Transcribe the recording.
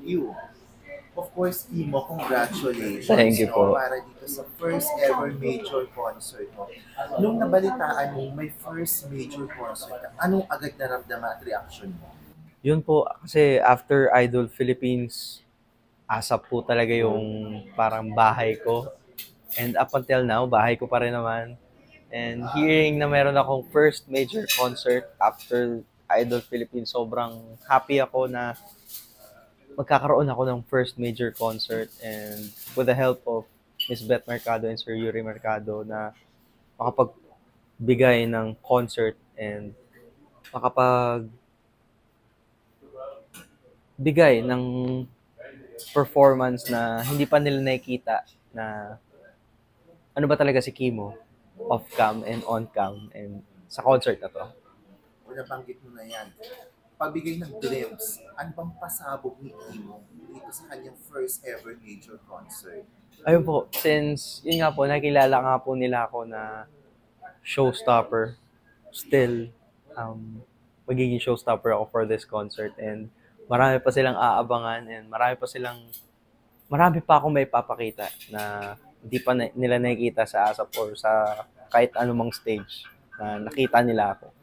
you. Of course, Imo, congratulations, Thank you no? po. Para dito sa first ever major concert mo. Nung nabalitaan mo, may first major concert ka, anong agad naramdaman at reaction mo? Yun po, kasi after Idol Philippines, ASAP po talaga yung parang bahay ko. And up until now, bahay ko pa rin naman. And hearing na meron akong first major concert after Idol Philippines, sobrang happy ako na magkakaroon ako ng first major concert and with the help of Miss Beth Mercado and Sir Yuri Mercado na makapagbigay ng concert and makapagbigay ng performance na hindi pa nila nakikita na ano ba talaga si Kimo off-cam and on-cam and sa concert na to. O nabanggit mo na yan. Pagbigay ng glimpse, ano bang pasabog ni Imo dito sa kanyang first ever major concert? Ayun po, since yun nga po, nakilala nga po nila ako na showstopper, still magiging showstopper ako for this concert and marami pa silang aabangan and marami pa akong may papakita na hindi pa nila nakikita sa ASAP or sa kahit anumang stage na nakita nila ako.